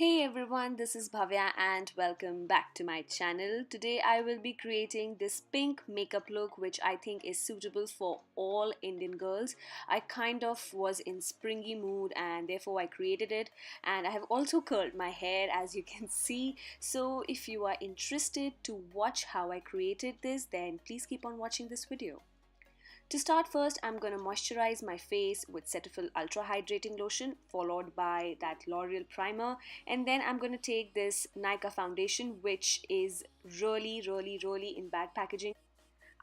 Hey everyone, this is Bhavya and welcome back to my channel. Today I will be creating this pink makeup look which I think is suitable for all Indian girls. I kind of was in springy mood and therefore I created it, and I have also curled my hair as you can see. So if you are interested to watch how I created this, then please keep on watching this video. To start first, I'm going to moisturize my face with Cetaphil Ultra Hydrating Lotion followed by that L'Oreal Primer, and then I'm going to take this Nykaa foundation which is really in bad packaging.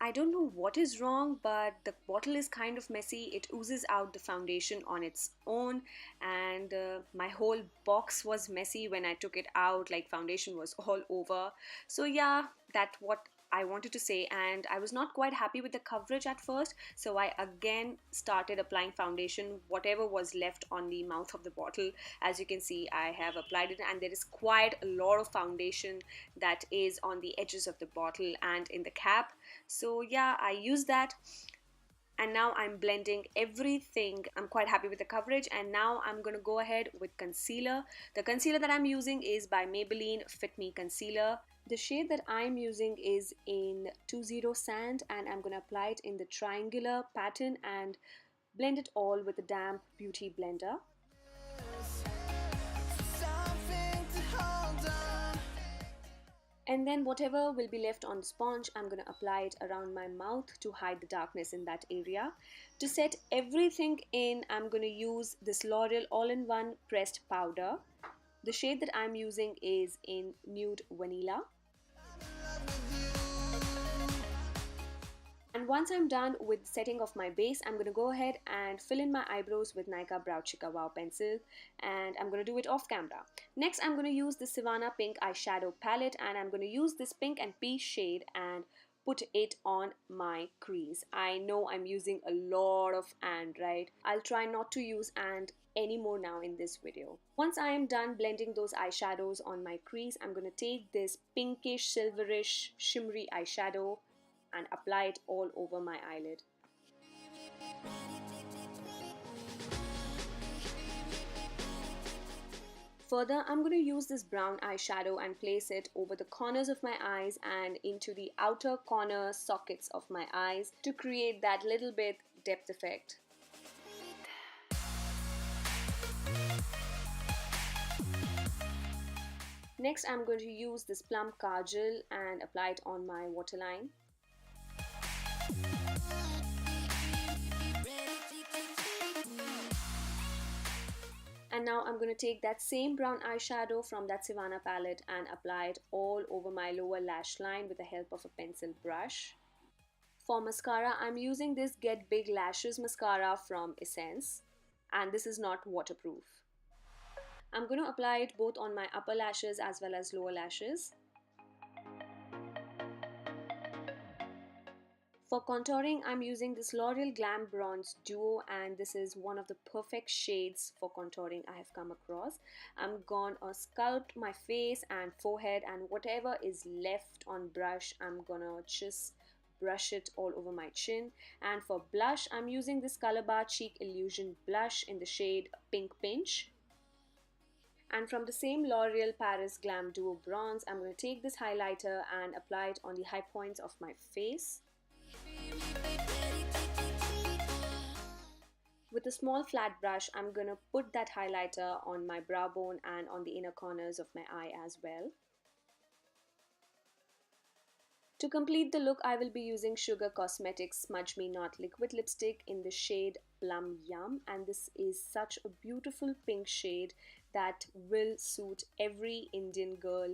I don't know what is wrong, but the bottle is kind of messy. It oozes out the foundation on its own, and my whole box was messy when I took it out, like foundation was all over. So yeah, that's what I wanted to say, and I was not quite happy with the coverage at first, so I again started applying foundation, whatever was left on the mouth of the bottle. As you can see, I have applied it, and there is quite a lot of foundation that is on the edges of the bottle and in the cap. So yeah, I used that, and now I'm blending everything. I'm quite happy with the coverage, and now I'm gonna go ahead with concealer. The concealer that I'm using is by Maybelline Fit Me Concealer. The shade that I'm using is in 20 Sand, and I'm gonna apply it in the triangular pattern and blend it all with a damp beauty blender. And then whatever will be left on the sponge, I'm going to apply it around my mouth to hide the darkness in that area. To set everything in, I'm going to use this L'Oreal All-in-One Pressed Powder. The shade that I'm using is in Nude Vanilla. And once I'm done with setting of my base, I'm going to go ahead and fill in my eyebrows with Nykaa Brow Chika Wow pencil, and I'm going to do it off camera. Next, I'm going to use the Sivanna pink eyeshadow palette, and I'm going to use this pink and peach shade and put it on my crease. I know I'm using a lot of and, right? I'll try not to use and anymore now in this video. Once I am done blending those eyeshadows on my crease, I'm going to take this pinkish, silverish, shimmery eyeshadow and apply it all over my eyelid. Further, I'm going to use this brown eyeshadow and place it over the corners of my eyes and into the outer corner sockets of my eyes to create that little bit depth effect. Next, I'm going to use this Plum Kajal and apply it on my waterline. And now I'm going to take that same brown eyeshadow from that Sivanna palette and apply it all over my lower lash line with the help of a pencil brush. For mascara, I'm using this Get Big Lashes mascara from Essence, and this is not waterproof. I'm going to apply it both on my upper lashes as well as lower lashes. For contouring, I'm using this L'Oreal Glam Bronze Duo, and this is one of the perfect shades for contouring I have come across. I'm gonna sculpt my face and forehead, and whatever is left on brush, I'm gonna just brush it all over my chin. And for blush, I'm using this Colorbar Cheekillusion blush in the shade Pink Pinch. And from the same L'Oreal Paris Glam Duo Bronze, I'm going to take this highlighter and apply it on the high points of my face. With a small flat brush, I'm going to put that highlighter on my brow bone and on the inner corners of my eye as well. To complete the look, I will be using Sugar Cosmetics Smudge Me Not Liquid Lipstick in the shade Plum-Yum, and this is such a beautiful pink shade that will suit every Indian girl.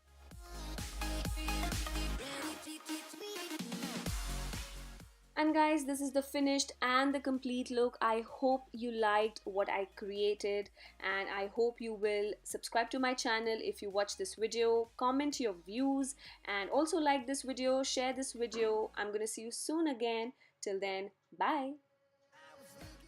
And guys, this is the finished and the complete look. I hope you liked what I created, and I hope you will subscribe to my channel if you watch this video, comment your views, and also like this video, share this video. I'm gonna see you soon again. Till then, bye.